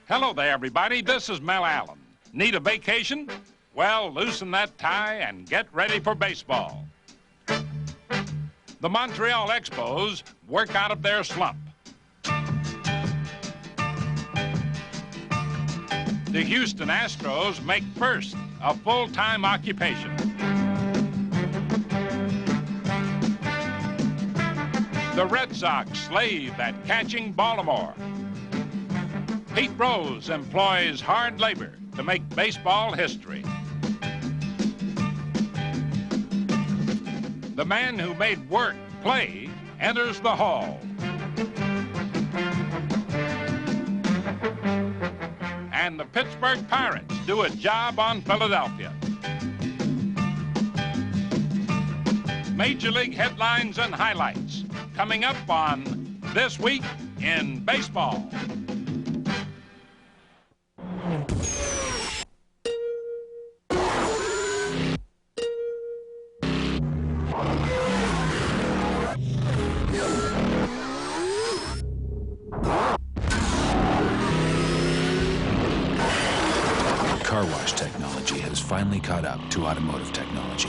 Hello there, everybody. This is Mel Allen. Need a vacation? Well, loosen that tie and get ready for baseball. The Montreal Expos work out of their slump. The Houston Astros make first a full-time occupation. The Red Sox slave at catching Baltimore. Pete Rose employs hard labor to make baseball history. The man who made work play enters the hall. And the Pittsburgh Pirates do a job on Philadelphia. Major League headlines and highlights coming up on This Week in Baseball. Car wash technology has finally caught up to automotive technology.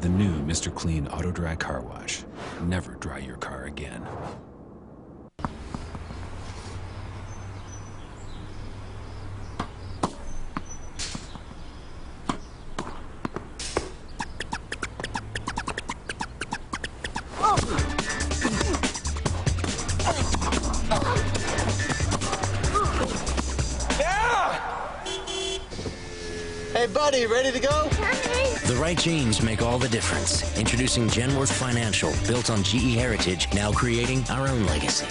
The new Mr. Clean Auto Dry Car Wash. Never dry your car again. Hey, buddy, ready to go? The right genes make all the difference. Introducing Genworth Financial, built on GE heritage, now creating our own legacy.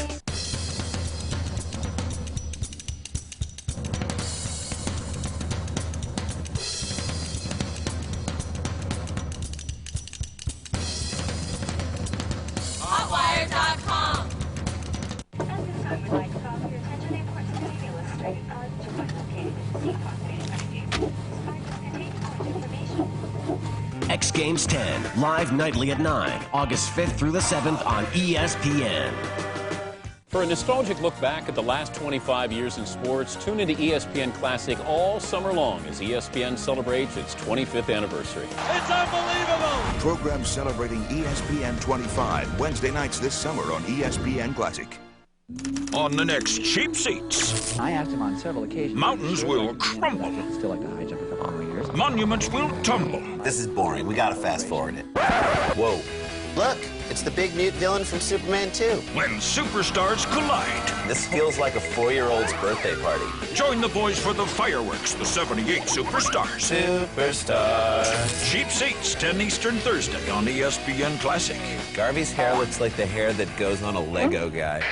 Hotwire.com. X Games 10, live nightly at 9, August 5th through the 7th on ESPN. For a nostalgic look back at the last 25 years in sports, tune into ESPN Classic all summer long as ESPN celebrates its 25th anniversary. It's unbelievable! Programs celebrating ESPN 25, Wednesday nights this summer on ESPN Classic. On the next Cheap Seats, I asked him on several occasions. Mountains will crumble. Still like the high jump a couple more years. Monuments will tumble. This is boring. We gotta fast forward it. Whoa. Look, it's the big mute villain from Superman 2. When superstars collide. This feels like a 4-year-old's birthday party. Join the boys for the fireworks, the 78 Superstars. Superstars. Cheap Seats, 10 Eastern Thursday on ESPN Classic. Garvey's hair looks like the hair that goes on a Lego guy.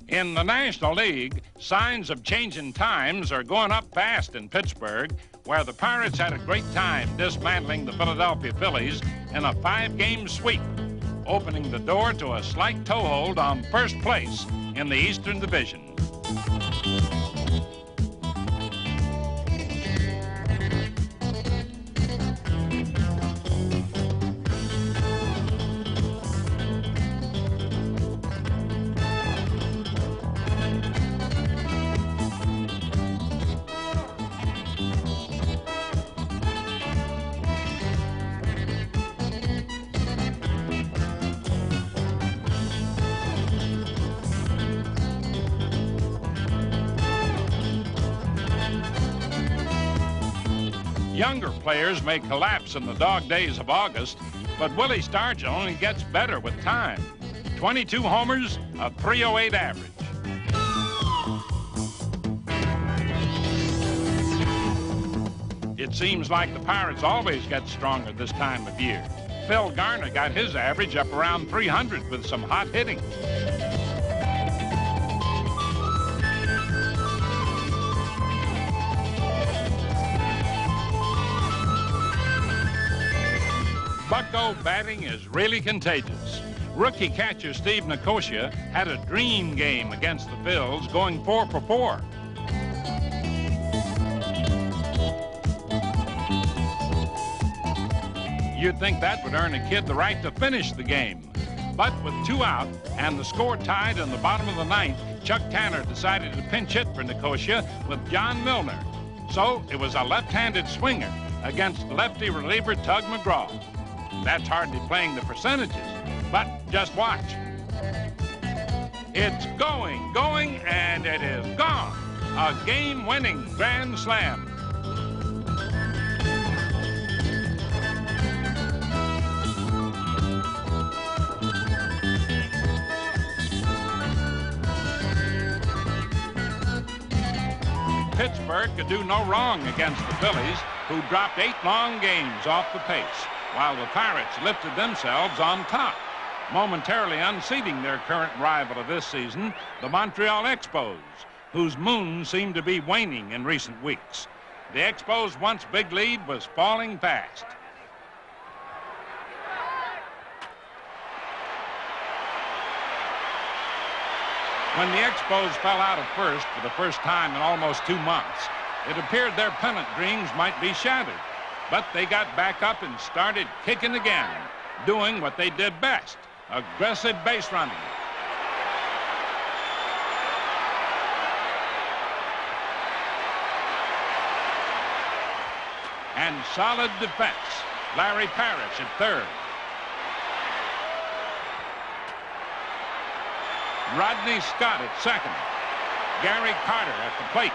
In the National League, signs of changing times are going up fast in Pittsburgh, where the Pirates had a great time dismantling the Philadelphia Phillies in a 5-game sweep, opening the door to a slight toehold on first place in the Eastern Division. Younger players may collapse in the dog days of August, but Willie Stargell only gets better with time. 22 homers, a .308 average. It seems like the Pirates always get stronger this time of year. Phil Garner got his average up around 300 with some hot hitting. Bucko batting is really contagious. Rookie catcher Steve Nicosia had a dream game against the Phils, going 4 for 4. You'd think that would earn a kid the right to finish the game. But with 2 out and the score tied in the bottom of the 9th, Chuck Tanner decided to pinch hit for Nicosia with John Milner. So it was a left-handed swinger against lefty reliever Tug McGraw. That's hardly playing the percentages, but just watch. It's going, and it is gone. A game-winning grand slam. Pittsburgh could do no wrong against the Phillies, who dropped 8 long games off the pace, while the Pirates lifted themselves on top, momentarily unseating their current rival of this season, the Montreal Expos, whose moon seemed to be waning in recent weeks. The Expos' once big lead was falling fast. When the Expos fell out of first for the first time in almost 2 months, it appeared their pennant dreams might be shattered. But they got back up and started kicking again, doing what they did best, aggressive base running. And solid defense. Larry Parrish at third. Rodney Scott at second. Gary Carter at the plate.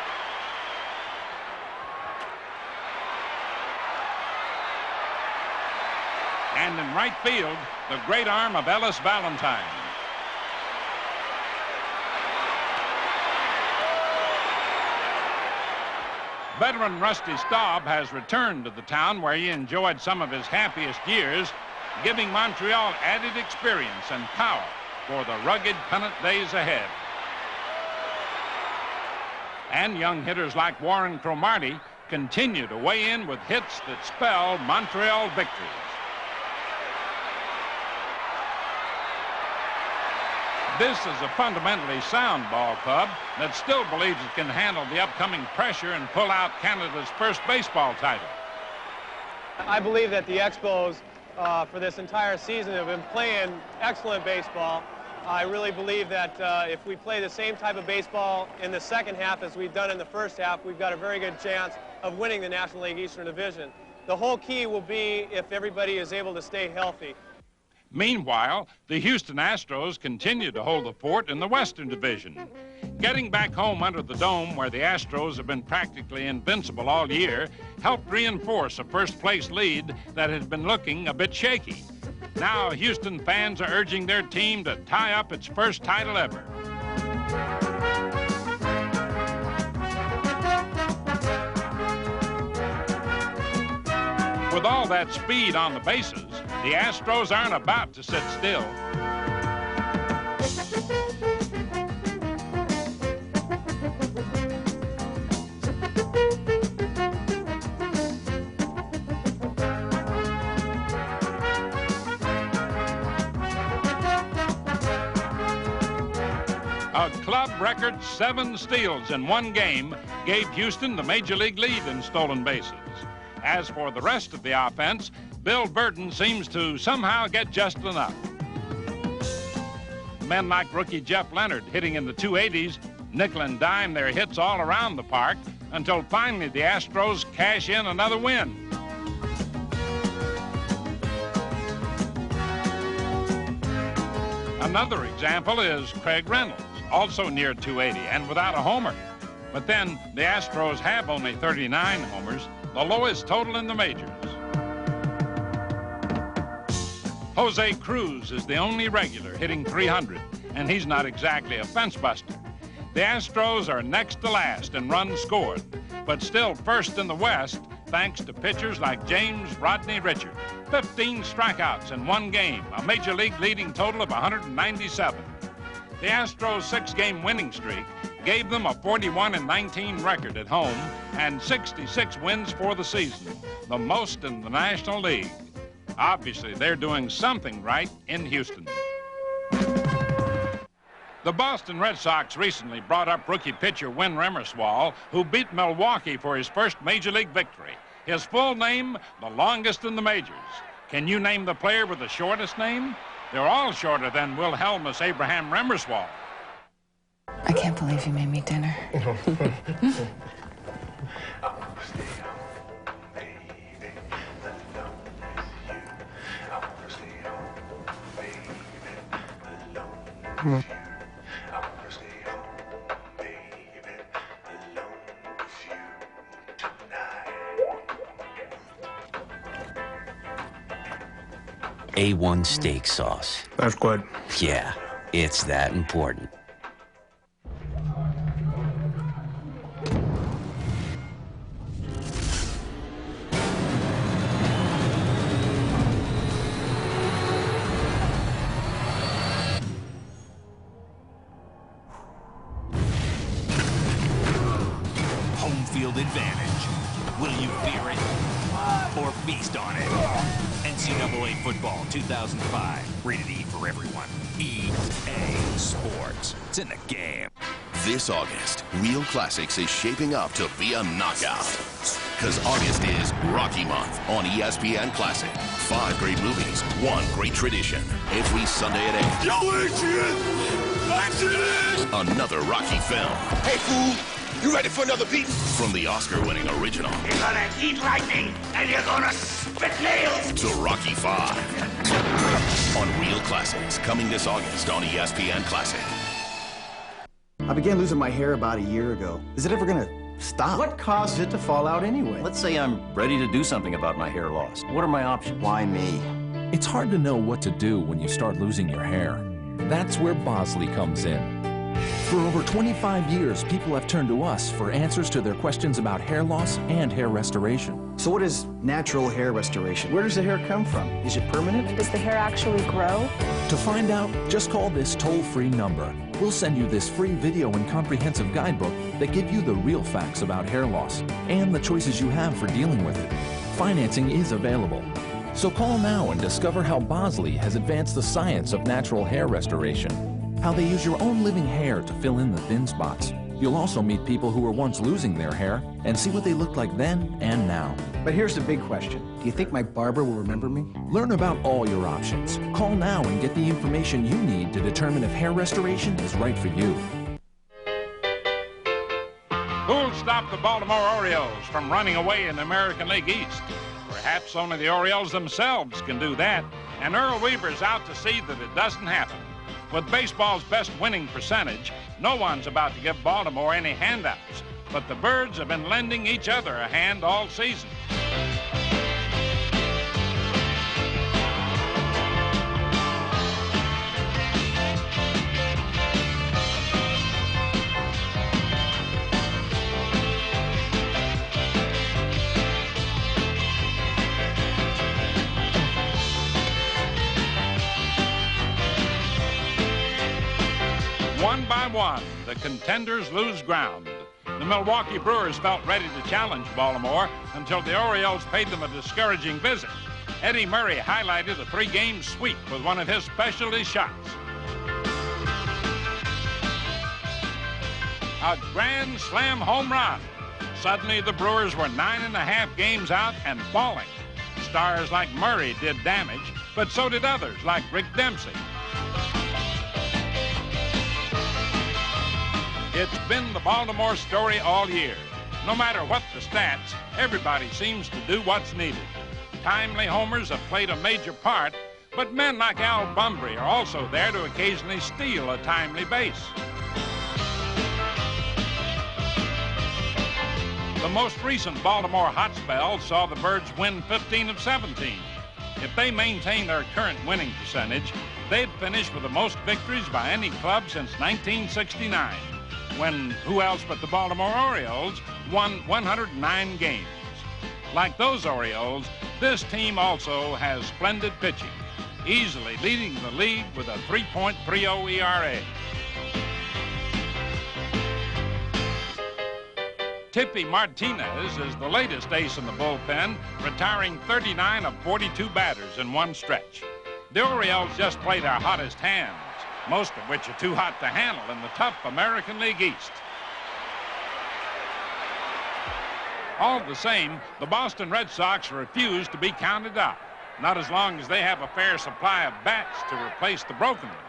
And in right field, the great arm of Ellis Valentine. Veteran Rusty Staub has returned to the town where he enjoyed some of his happiest years, giving Montreal added experience and power for the rugged pennant days ahead. And young hitters like Warren Cromartie continue to weigh in with hits that spell Montreal victories. This is a fundamentally sound ball club that still believes it can handle the upcoming pressure and pull out Canada's first baseball title. I believe that the Expos for this entire season have been playing excellent baseball. I really believe that if we play the same type of baseball in the second half as we've done in the first half, we've got a very good chance of winning the National League Eastern Division. The whole key will be if everybody is able to stay healthy. Meanwhile, the Houston Astros continue to hold the fort in the Western Division. Getting back home under the dome, where the Astros have been practically invincible all year, helped reinforce a first-place lead that had been looking a bit shaky. Now, Houston fans are urging their team to tie up its first title ever. With all that speed on the bases, the Astros aren't about to sit still. A club record 7 steals in one game gave Houston the major league lead in stolen bases. As for the rest of the offense, Bill Burton seems to somehow get just enough. Men like rookie Jeff Leonard hitting in the 280s, nickel and dime their hits all around the park until finally the Astros cash in another win. Another example is Craig Reynolds, also near 280 and without a homer. But then the Astros have only 39 homers, the lowest total in the majors. Jose Cruz is the only regular hitting 300, and he's not exactly a fence buster. The Astros are next to last in runs scored, but still first in the West thanks to pitchers like James Rodney Richard. 15 strikeouts in one game, a major league leading total of 197. The Astros' 6-game winning streak gave them a 41-19 record at home and 66 wins for the season, the most in the National League. Obviously, they're doing something right in Houston. The Boston Red Sox recently brought up rookie pitcher Win Remerswall, who beat Milwaukee for his first major league victory. His full name, the longest in the majors. Can you name the player with the shortest name? They're all shorter than Wilhelmus Abraham Remmerswald. I can't believe you made me dinner. A1 steak sauce. That's good. Yeah, it's that important. Home field advantage. Will you fear it or feast on it? NCAA Football 2005. Rated E for everyone. EA Sports. It's in the game. This August, Real Classics is shaping up to be a knockout. Because August is Rocky Month on ESPN Classic. 5 great movies, 1 great tradition. Every Sunday at 8. Yo, Adrian! I did it! Another Rocky film. Hey, fool! You ready for another beat? From the Oscar-winning original. You're gonna eat lightning, and you're gonna spit nails! To Rocky 5. On Real Classics, coming this August on ESPN Classic. I began losing my hair about a year ago. Is it ever gonna stop? What causes it to fall out anyway? Let's say I'm ready to do something about my hair loss. What are my options? Why me? It's hard to know what to do when you start losing your hair. That's where Bosley comes in. For over 25 years, people have turned to us for answers to their questions about hair loss and hair restoration. So what is natural hair restoration? Where does the hair come from? Is it permanent? Does the hair actually grow? To find out, just call this toll-free number. We'll send you this free video and comprehensive guidebook that give you the real facts about hair loss and the choices you have for dealing with it. Financing is available. So call now and discover how Bosley has advanced the science of natural hair restoration. How they use your own living hair to fill in the thin spots. You'll also meet people who were once losing their hair and see what they looked like then and now. But here's the big question. Do you think my barber will remember me? Learn about all your options. Call now and get the information you need to determine if hair restoration is right for you. Who'll stop the Baltimore Orioles from running away in the American League East? Perhaps only the Orioles themselves can do that, and Earl Weaver's out to see that it doesn't happen. With baseball's best winning percentage, no one's about to give Baltimore any handouts, but the Birds have been lending each other a hand all season. One by one, the contenders lose ground. The Milwaukee Brewers felt ready to challenge Baltimore until the Orioles paid them a discouraging visit. Eddie Murray highlighted a 3-game sweep with one of his specialty shots. A grand slam home run. Suddenly, the Brewers were 9.5 games out and falling. Stars like Murray did damage, but so did others like Rick Dempsey. It's been the Baltimore story all year. No matter what the stats, everybody seems to do what's needed. Timely homers have played a major part, but men like Al Bunbury are also there to occasionally steal a timely base. The most recent Baltimore hot spell saw the Birds win 15 of 17. If they maintain their current winning percentage, they'd finish with the most victories by any club since 1969. When who else but the Baltimore Orioles won 109 games. Like those Orioles, this team also has splendid pitching, easily leading the league with a 3.30 ERA. Tippy Martinez is the latest ace in the bullpen, retiring 39 of 42 batters in one stretch. The Orioles just play their hottest hands, most of which are too hot to handle in the tough American League East. All the same, the Boston Red Sox refuse to be counted out. not as long as they have a fair supply of bats to replace the broken ones.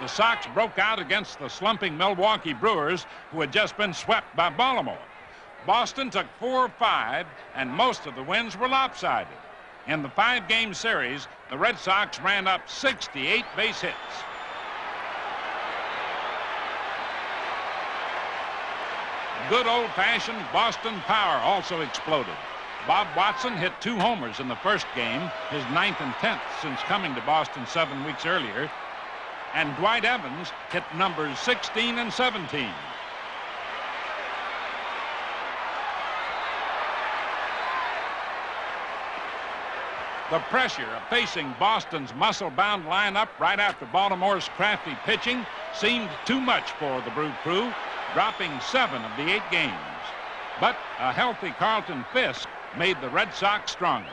The Sox broke out against the slumping Milwaukee Brewers, who had just been swept by Baltimore. Boston took 4 of 5, and most of the wins were lopsided. In the 5-game series, the Red Sox ran up 68 base hits. Good old-fashioned Boston power also exploded. Bob Watson hit 2 homers in the first game, his 9th and 10th since coming to Boston 7 weeks earlier. And Dwight Evans hit numbers 16 and 17. The pressure of facing Boston's muscle-bound lineup right after Baltimore's crafty pitching seemed too much for the Brew Crew, dropping 7 of the 8 games. But a healthy Carlton Fisk made the Red Sox stronger.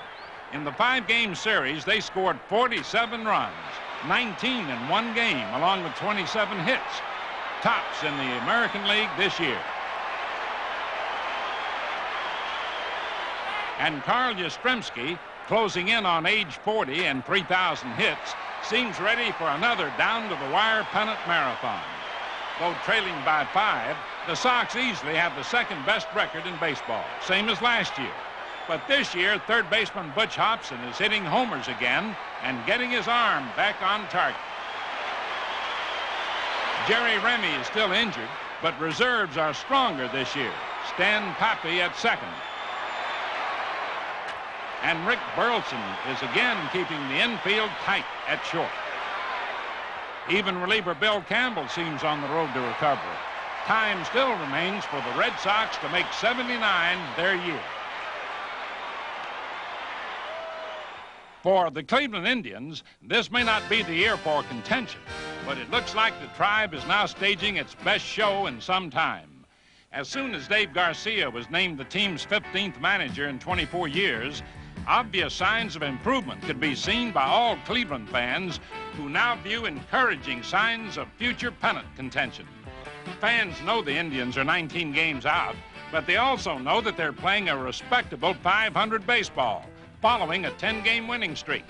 In the 5-game series, they scored 47 runs, 19 in 1 game, along with 27 hits, tops in the American League this year. And Carl Yastrzemski, closing in on age 40 and 3,000 hits, seems ready for another down-to-the-wire pennant marathon. Though trailing by 5, the Sox easily have the second-best record in baseball, same as last year. But this year, third baseman Butch Hobson is hitting homers again and getting his arm back on target. Jerry Remy is still injured, but reserves are stronger this year. Stan Pappy at second. And Rick Burleson is again keeping the infield tight at short. Even reliever Bill Campbell seems on the road to recovery. Time still remains for the Red Sox to make 79 their year. For the Cleveland Indians, this may not be the year for contention, but it looks like the Tribe is now staging its best show in some time. As soon as Dave Garcia was named the team's 15th manager in 24 years, obvious signs of improvement could be seen by all Cleveland fans who now view encouraging signs of future pennant contention. Fans know the Indians are 19 games out, but they also know that they're playing a respectable .500 baseball, following a 10-game winning streak.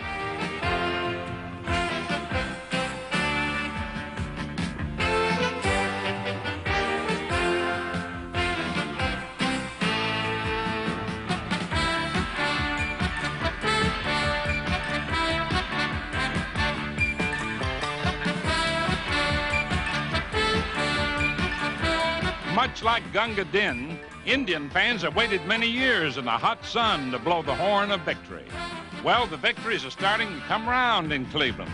Much like Gunga Din, Indian fans have waited many years in the hot sun to blow the horn of victory. Well, the victories are starting to come around in Cleveland.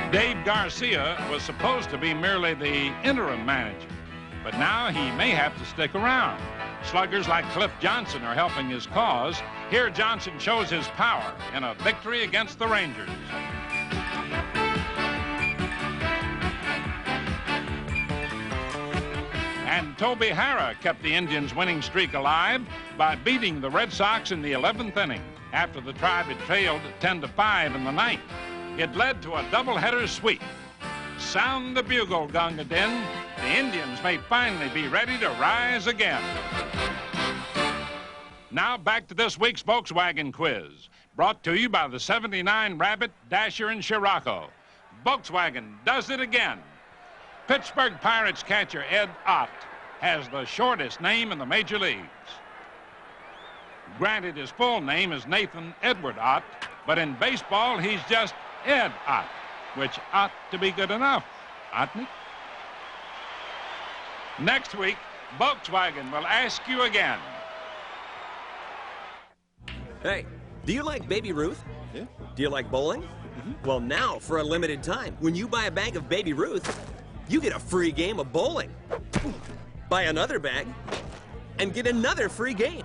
Dave Garcia was supposed to be merely the interim manager, but now he may have to stick around. Sluggers like Cliff Johnson are helping his cause. Here Johnson shows his power in a victory against the Rangers. And Toby Harrah kept the Indians' winning streak alive by beating the Red Sox in the 11th inning after the Tribe had trailed 10-5 in the 9th. It led to a doubleheader sweep. Sound the bugle, Gunga Din. The Indians may finally be ready to rise again. Now back to this week's Volkswagen quiz, brought to you by the '79 Rabbit, Dasher, and Scirocco. Volkswagen does it again. Pittsburgh Pirates catcher Ed Ott has the shortest name in the major leagues. Granted, his full name is Nathan Edward Ott, but in baseball, he's just Ed Ott, which ought to be good enough, oughtn't it? Next week, Volkswagen will ask you again. Hey, do you like Baby Ruth? Yeah. Do you like bowling? Well, now, for a limited time, when you buy a bag of Baby Ruth, you get a free game of bowling. Buy another bag, and get another free game.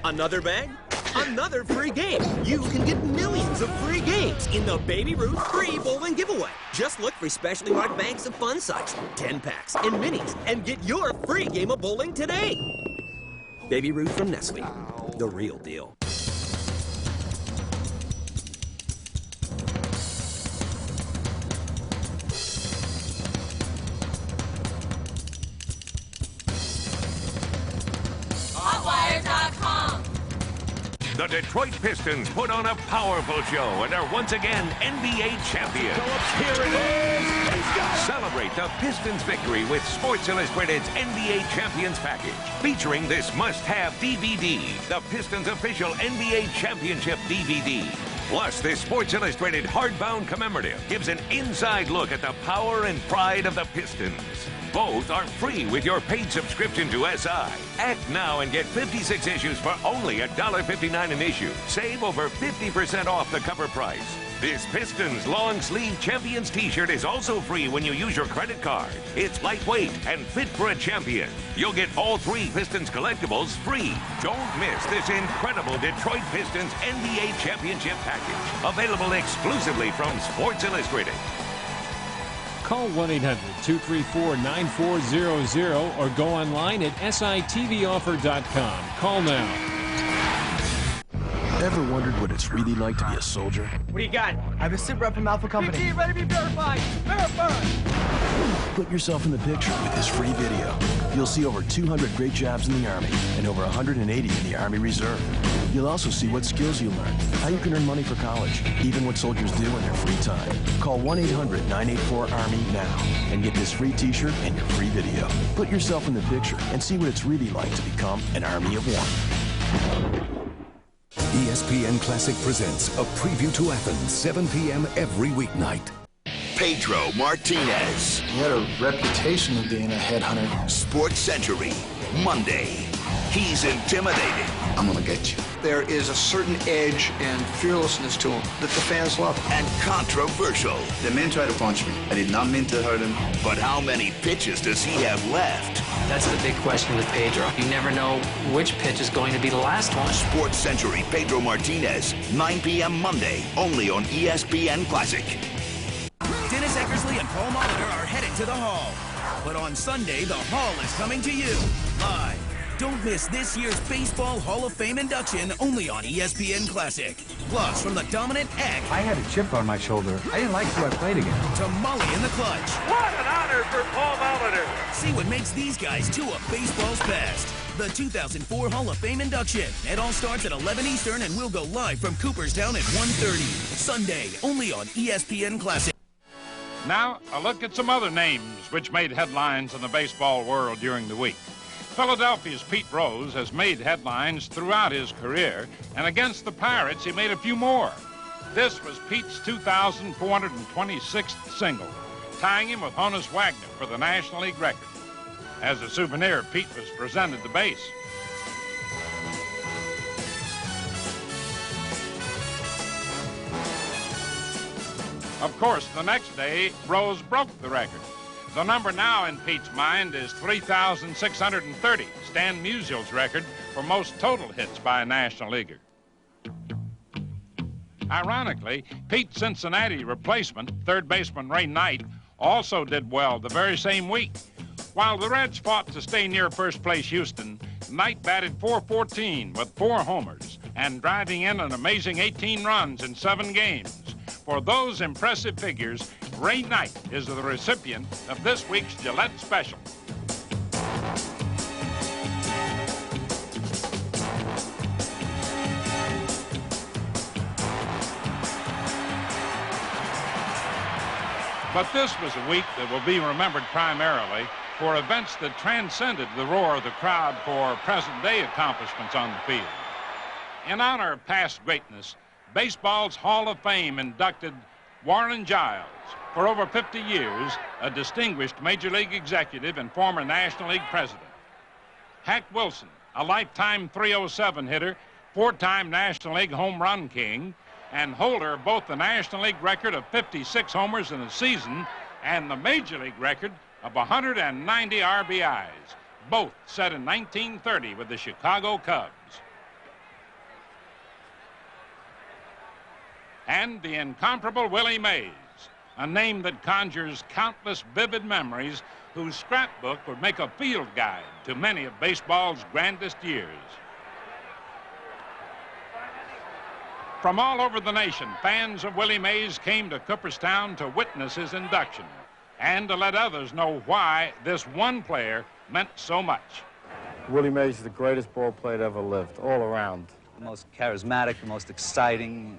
Another bag, Another free game. You can get millions of free games in the Baby Ruth free bowling giveaway. Just look for specially marked bags of fun size, 10 packs, and minis, and get your free game of bowling today. Baby Ruth from Nestle, the real deal. Hotwire.com. The Detroit Pistons put on a powerful show and are once again NBA champions. Here it is. He's got it. Celebrate the Pistons' victory with Sports Illustrated's NBA Champions Package, featuring this must-have DVD, the Pistons' official NBA Championship DVD. Plus, this Sports Illustrated hardbound commemorative gives an inside look at the power and pride of the Pistons. Both are free with your paid subscription to SI. Act now and get 56 issues for only $1.59 an issue. Save over 50% off the cover price. This Pistons long sleeve Champions t-shirt is also free when you use your credit card. It's lightweight and fit for a champion. You'll get all 3 Pistons collectibles free. Don't miss this incredible Detroit Pistons NBA Championship package. Available exclusively from Sports Illustrated. Call 1-800-234-9400 or go online at sitvoffer.com. Call now. Ever wondered what it's really like to be a soldier? What do you got? I have a sit rep from Alpha Company. PT, ready to be verified. Verified. Put yourself in the picture with this free video. You'll see over 200 great jobs in the Army and over 180 in the Army Reserve. You'll also see what skills you learn, how you can earn money for college, even what soldiers do in their free time. Call 1-800-984-ARMY now and get this free t-shirt and your free video. Put yourself in the picture and see what it's really like to become an Army of One. ESPN Classic presents a preview to Athens, 7 p.m. every weeknight. Pedro Martinez. He had a reputation of being a headhunter. Sports Century, Monday. He's intimidating. I'm gonna get you. There is a certain edge and fearlessness to him that the fans love. And controversial. The man tried to punch me. I did not mean to hurt him. But how many pitches does he have left? That's the big question with Pedro. You never know which pitch is going to be the last one. Sports Century, Pedro Martinez, 9 p.m. Monday, only on ESPN Classic. Dennis Eckersley and Paul Molitor are headed to the Hall. But on Sunday, the Hall is coming to you live. Don't miss this year's Baseball Hall of Fame induction only on ESPN Classic. Plus, from the dominant Eck. I had a chip on my shoulder. I didn't like who I played against. To Molly in the clutch. What an honor for Paul Molitor. See what makes these guys two of baseball's best. The 2004 Hall of Fame induction. It all starts at 11 Eastern and will go live from Cooperstown at 1:30. Sunday, only on ESPN Classic. Now, a look at some other names which made headlines in the baseball world during the week. Philadelphia's Pete Rose has made headlines throughout his career, and against the Pirates, he made a few more. This was Pete's 2,426th single, tying him with Honus Wagner for the National League record. As a souvenir, Pete was presented the base. Of course, the next day, Rose broke the record. The number now in Pete's mind is 3,630, Stan Musial's record for most total hits by a National Leaguer. Ironically, Pete's Cincinnati replacement, third baseman Ray Knight, also did well the very same week. While the Reds fought to stay near first-place Houston, Knight batted .414 with 4 homers and driving in an amazing 18 runs in 7 games. For those impressive figures, Ray Knight is the recipient of this week's Gillette Special. But this was a week that will be remembered primarily for events that transcended the roar of the crowd for present-day accomplishments on the field. In honor of past greatness, baseball's Hall of Fame inducted Warren Giles, for over 50 years, a distinguished Major League executive and former National League president. Hack Wilson, a lifetime .307 hitter, 4-time National League home run king, and holder of both the National League record of 56 homers in a season and the Major League record of 190 RBIs, both set in 1930 with the Chicago Cubs. and the incomparable Willie Mays, a name that conjures countless vivid memories whose scrapbook would make a field guide to many of baseball's grandest years. From all over the nation, fans of Willie Mays came to Cooperstown to witness his induction and to let others know why this one player meant so much. Willie Mays is the greatest ball player that ever lived, all around. The most charismatic, the most exciting,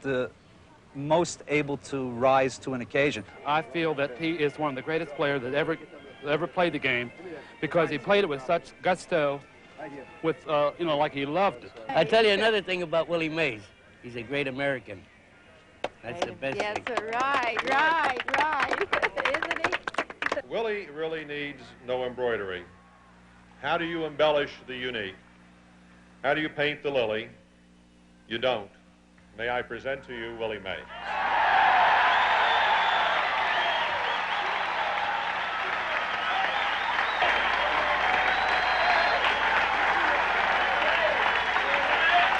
the most able to rise to an occasion. I feel that he is one of the greatest players that ever played the game because he played it with such gusto, with, you know, like he loved it. I tell you another thing about Willie Mays. He's a great American. That's the best yes, thing. Yes, right. Isn't he? Willie really needs no embroidery. How do you embellish the unique? How do you paint the lily? You don't. May I present to you Willie Mays.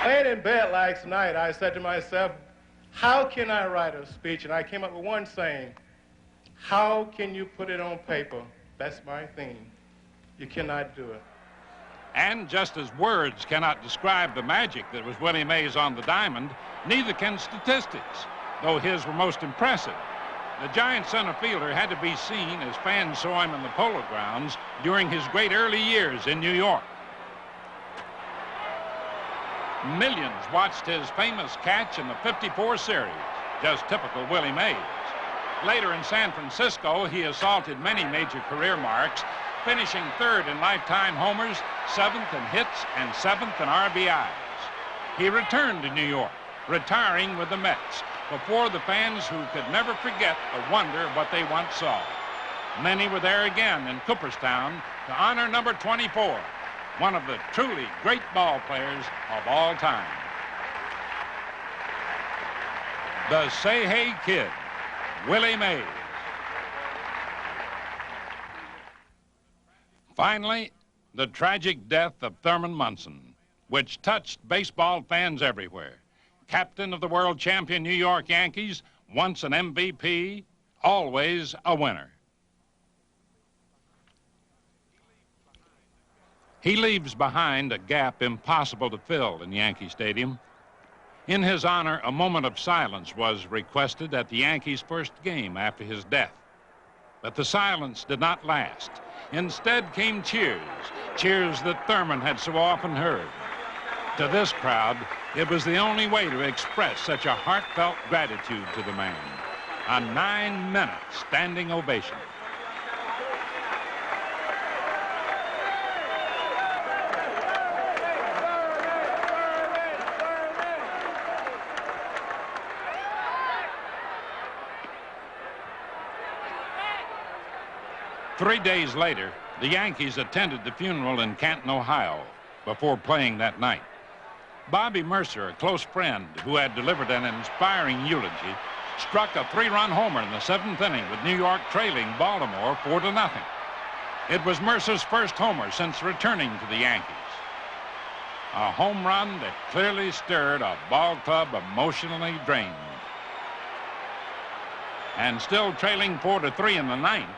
Laying in bed last night, I said to myself, how can I write a speech? And I came up with one saying, how can you put it on paper? That's my theme. You cannot do it. And just as words cannot describe the magic that was Willie Mays on the diamond, neither can statistics, though his were most impressive. The giant center fielder had to be seen as fans saw him in the Polo Grounds during his great early years in New York. Millions watched his famous catch in the '54 series, just typical Willie Mays. Later in San Francisco, he assaulted many major career marks, finishing third in lifetime homers, seventh in hits, and seventh in RBIs. He returned to New York, retiring with the Mets, before the fans who could never forget the wonder of what they once saw. Many were there again in Cooperstown to honor number 24, one of the truly great ball players of all time. The Say Hey Kid, Willie Mays. Finally, the tragic death of Thurman Munson, which touched baseball fans everywhere. Captain of the world champion New York Yankees, once an MVP, always a winner. He leaves behind a gap impossible to fill in Yankee Stadium. In his honor, a moment of silence was requested at the Yankees' first game after his death. But the silence did not last. Instead came cheers, cheers that Thurman had so often heard. To this crowd, it was the only way to express such a heartfelt gratitude to the man. A 9-minute standing ovation. Three days later, the Yankees attended the funeral in Canton, Ohio, before playing that night. Bobby Mercer, a close friend who had delivered an inspiring eulogy, struck a 3-run homer in the 7th inning with New York trailing Baltimore 4-0. It was Mercer's first homer since returning to the Yankees. A home run that clearly stirred a ball club emotionally drained. And still trailing 4-3 in the 9th,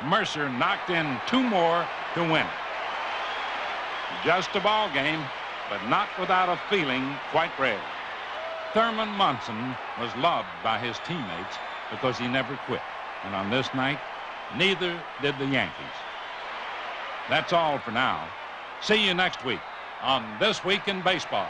Mercer knocked in 2 more to win it. Just a ball game, but not without a feeling quite rare. Thurman Munson was loved by his teammates because he never quit. And on this night, neither did the Yankees. That's all for now. See you next week on This Week in Baseball.